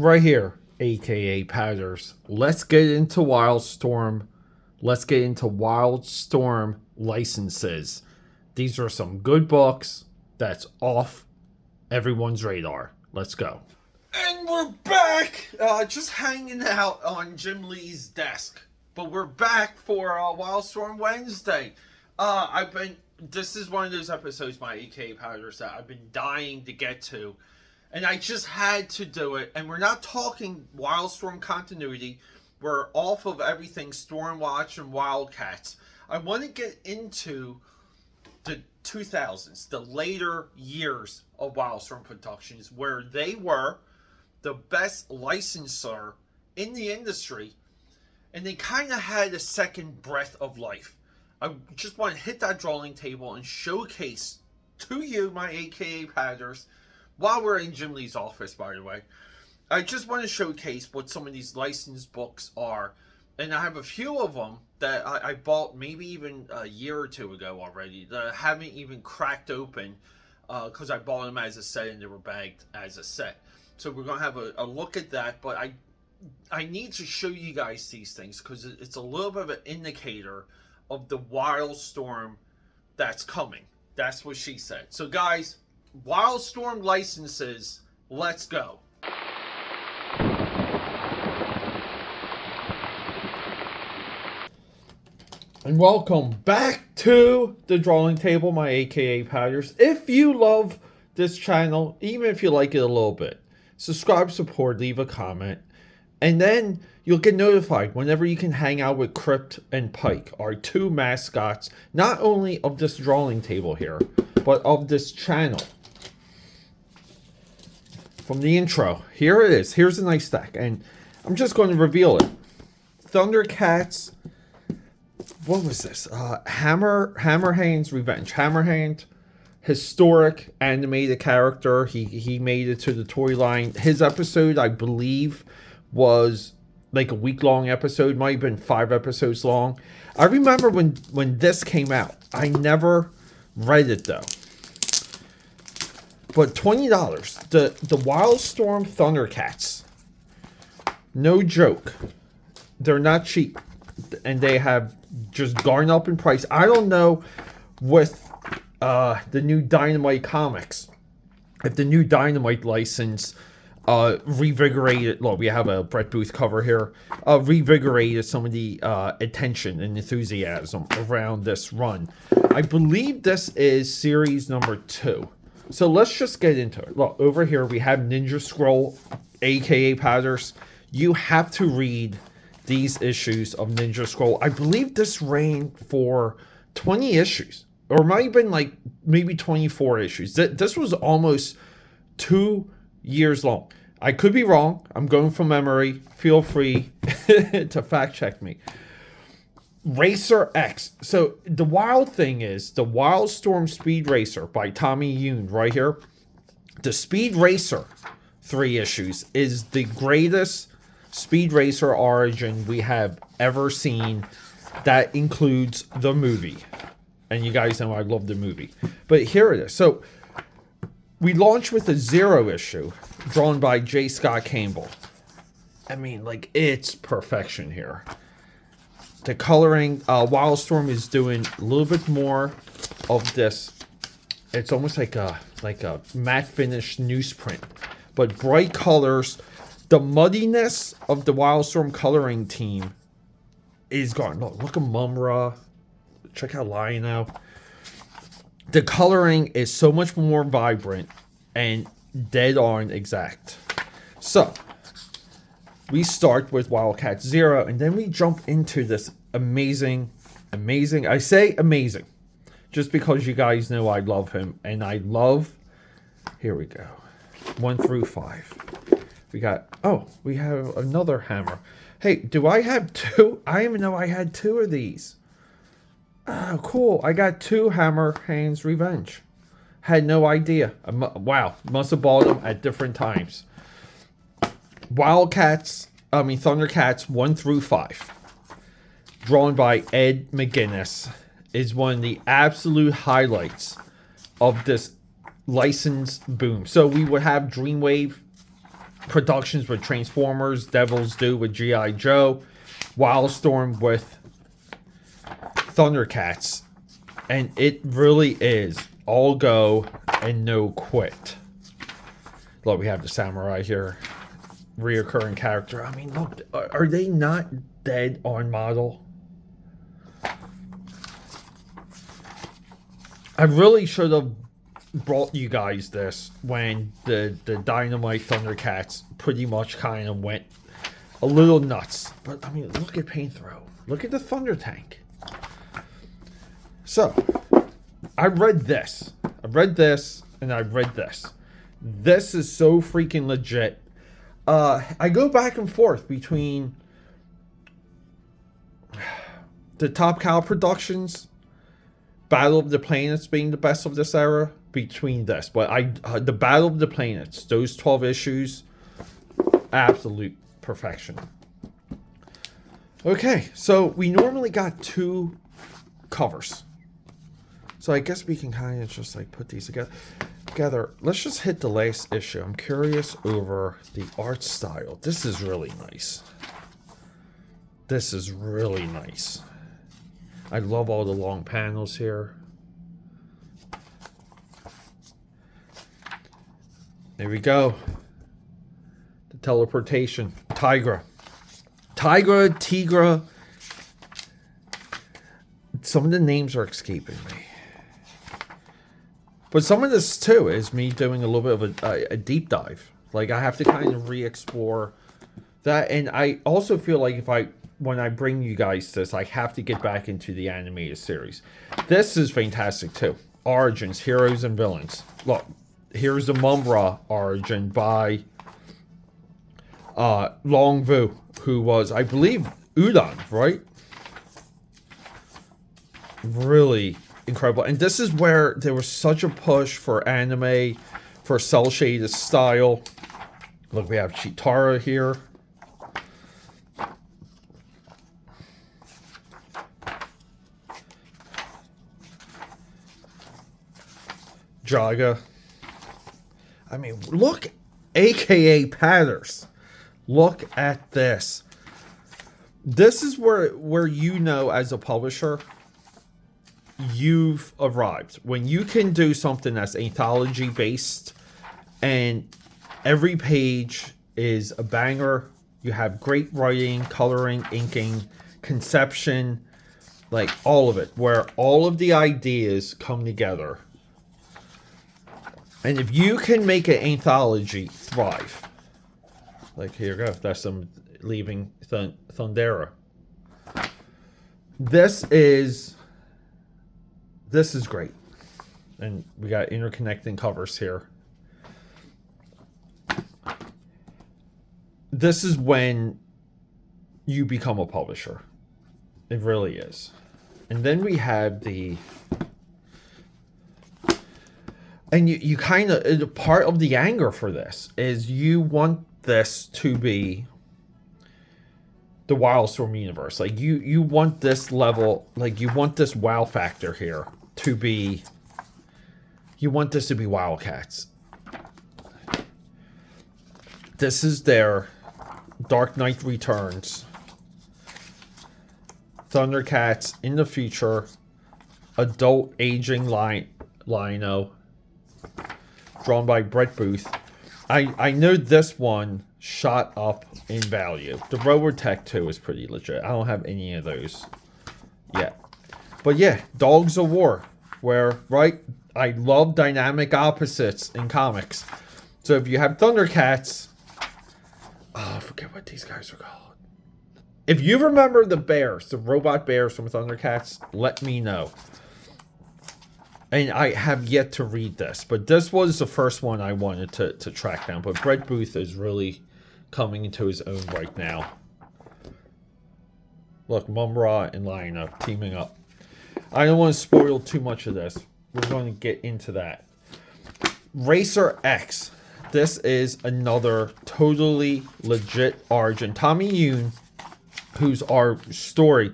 right here, aka Padders. Let's get into WILDSTORM. Let's get into WILDSTORM licenses. These are some good books that's off everyone's radar. Let's go. And we're back, just hanging out on Jim Lee's desk. But we're back for WILDSTORM Wednesday. This is one of those episodes, my AKA Powders, that I've been dying to get to. And I just had to do it. And we're not talking WILDSTORM continuity. We're off of everything Stormwatch and Wildcats. I want to get into the 2000s, the later years of WILDSTORM Productions, where they were the best licensor in the industry, and they kind of had a second breath of life. I just want to hit that drawing table and showcase to you, my AKA Padders, while we're in Jim Lee's office, by the way. I just want to showcase what some of these licensed books are. And I have a few of them that I bought maybe even a year or two ago already that I haven't even cracked open because I bought them as a set and they were bagged as a set. So we're going to have a look at that. But I need to show you guys these things because it's a little bit of an indicator of the WILDSTORM that's coming. That's what she said. So guys, WILDSTORM licenses, let's go. And welcome back to the drawing table, my AKA Powders. If you love this channel, even if you like it a little bit, subscribe, support, leave a comment, and then you'll get notified whenever you can hang out with Crypt and Pike, our two mascots, not only of this drawing table here, but of this channel. From the intro, here it is. Here's a nice stack, and I'm just going to reveal it. Thundercats. What was this? Hammerhand's Revenge. Hammerhand, historic animated character. He made it to the toy line. His episode, I believe, was like a week-long episode. Might have been 5 episodes long. I remember when this came out. I never read it though. But $20. The WILDSTORM Thundercats. No joke. They're not cheap. And they have just gone up in price. I don't know with the new Dynamite comics, if the new Dynamite license revigorated. Look, we have a Brett Booth cover here. Revigorated some of the attention and enthusiasm around this run. I believe this is series number 2. So let's just get into it. Look, over here we have Ninja Scroll, aka Padders. You have to read these issues of Ninja Scroll. I believe this ran for 20 issues, or might have been like maybe 24 issues. This was almost 2 years long. I could be wrong. I'm going from memory. Feel free to fact check me. Racer X. So the wild thing is the WILDSTORM Speed Racer by Tommy Yoon right here. The Speed Racer 3 issues is the greatest Speed Racer origin we have ever seen. That includes the movie, and you guys know I love the movie. But here it is. So we launched with a 0 issue drawn by J. Scott Campbell. I mean, like, it's perfection here. The coloring, WILDSTORM is doing a little bit more of this. It's almost like a matte finish newsprint, but bright colors. The muddiness of the WILDSTORM coloring team is gone. Look at Mumra. Check out Lionel. The coloring is so much more vibrant and dead on exact. So we start with Wildcat 0, and then we jump into this amazing. I say amazing just because you guys know I love him, and I love. Here we go. 1 through 5. We have another hammer. Hey, do I have 2? I didn't even know I had 2 of these. Oh, cool. I got 2 Hammerhand's Revenge. Had no idea. Wow. Must have bought them at different times. Thundercats 1 through 5. Drawn by Ed McGuinness. Is one of the absolute highlights of this license boom. So we would have Dreamwave Productions with Transformers, Devil's Due with G.I. Joe, Wildstorm with Thundercats. And it really is all go and no quit. Look, we have the samurai here. Reoccurring character. I mean, look, are they not dead on model? I really should have brought you guys this when the Dynamite Thundercats pretty much kind of went a little nuts. But, I mean, look at Paint Throw. Look at the Thunder Tank. So, I read this. I read this, and I read this. This is so freaking legit. I go back and forth between the Top Cow Productions, Battle of the Planets being the best of this era, between this. But the Battle of the Planets, those 12 issues, absolute perfection. Okay, so we normally got 2 covers. So I guess we can kind of just like put these together. Let's just hit the last issue. I'm curious over the art style. This is really nice. This is really nice. I love all the long panels here. There we go. The teleportation. Tigra. Tigra. Some of the names are escaping me. But some of this, too, is me doing a little bit of a deep dive. Like, I have to kind of re-explore that. And I also feel like when I bring you guys this, I have to get back into the animated series. This is fantastic, too. Origins, Heroes and Villains. Look, here's the Mumra origin by Longvu, who was, I believe, Udon, right? Really incredible. And this is where there was such a push for anime, for cel shaded style. Look, we have Chitara here. Jaga. I mean, look, aka Patters. Look at this. This is where you know, as a publisher, you've arrived. When you can do something that's anthology based and every page is a banger. You have great writing, coloring, inking, conception, like all of it, where all of the ideas come together. And if you can make an anthology thrive, like here you go, that's them leaving Thundera. This is great. And we got interconnecting covers here. This is when you become a publisher. It really is. And then we have the... And you kind of... Part of the anger for this is you want this to be the Wildstorm universe. Like, you want this level... Like, you want this wow factor here to be... You want this to be Wildcats. This is their Dark Knight Returns. Thundercats in the future. Adult aging Lino. Drawn by Brett Booth. I know this one shot up in value. The Robotech 2 is pretty legit. I don't have any of those yet. But yeah, Dogs of War. Where, right, I love dynamic opposites in comics. So if you have Thundercats... Oh, I forget what these guys are called. If you remember the bears, the robot bears from Thundercats, let me know. And I have yet to read this, but this was the first one I wanted to track down. But Brett Booth is really coming into his own right now. Look, Mumra and Lino teaming up. I don't want to spoil too much of this. We're going to get into that. Racer X. This is another totally legit origin. Tommy Yoon, who's our story.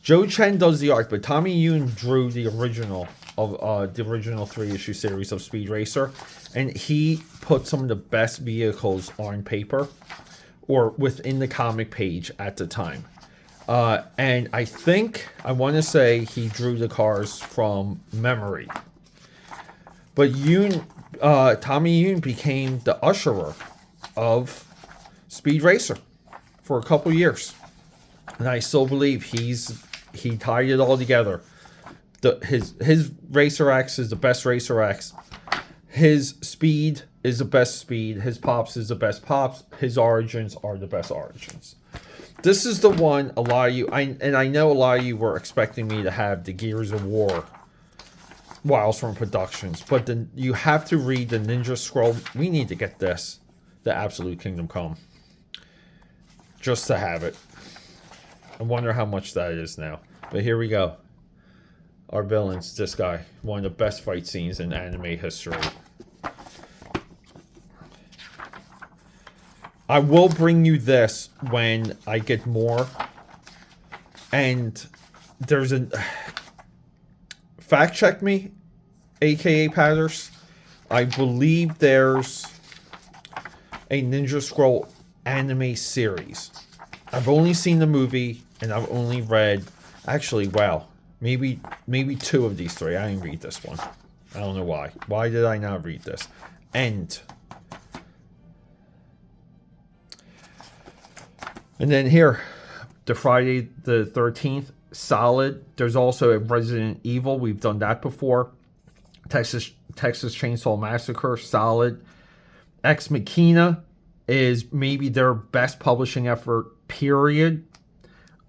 Joe Chen does the art, but Tommy Yoon drew the original of the original 3-issue series of Speed Racer, and he put some of the best vehicles on paper or within the comic page at the time. And I want to say he drew the cars from memory. But Tommy Yoon became the usherer of Speed Racer for a couple years. And I still believe he tied it all together. His Racer X is the best Racer X. His Speed is the best Speed. His Pops is the best Pops. His Origins are the best Origins. This is the one a lot of you, I know a lot of you were expecting me to have the Gears of War Wildstorm Productions, but then you have to read the Ninja Scroll. We need to get this, the Absolute Kingdom Come, just to have it. I wonder how much that is now. But here we go. Our villains, this guy, one of the best fight scenes in anime history. I will bring you this when I get more. And there's a... Fact check me, AKAPADers. I believe there's a Ninja Scroll anime series. I've only seen the movie, and I've only read... Actually, wow. Maybe 2 of these 3. I didn't read this one. I don't know why. Why did I not read this? And then here, the Friday the 13th, solid. There's also a Resident Evil. We've done that before. Texas Chainsaw Massacre, solid. Ex Machina is maybe their best publishing effort, period.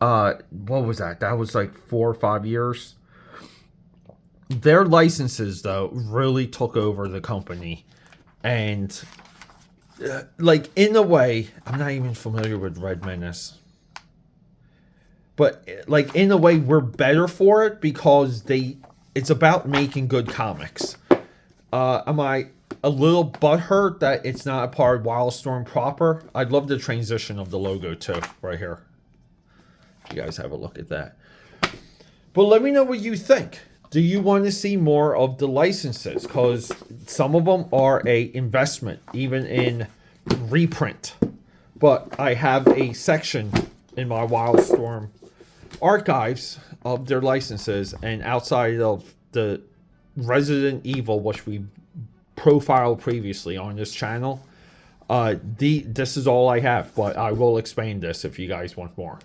What was that? That was like 4 or 5 years. Their licenses, though, really took over the company. And... like, in a way, I'm not even familiar with Red Menace. But, like, in a way, we're better for it because it's about making good comics. Am I a little butthurt that it's not a part of Wildstorm proper? I'd love the transition of the logo, too, right here. You guys have a look at that. But let me know what you think. Do you want to see more of the licenses? Because some of them are a investment, even in reprint. But I have a section in my Wildstorm archives of their licenses, and outside of the Resident Evil, which we profiled previously on this channel, this is all I have. But I will expand this if you guys want more.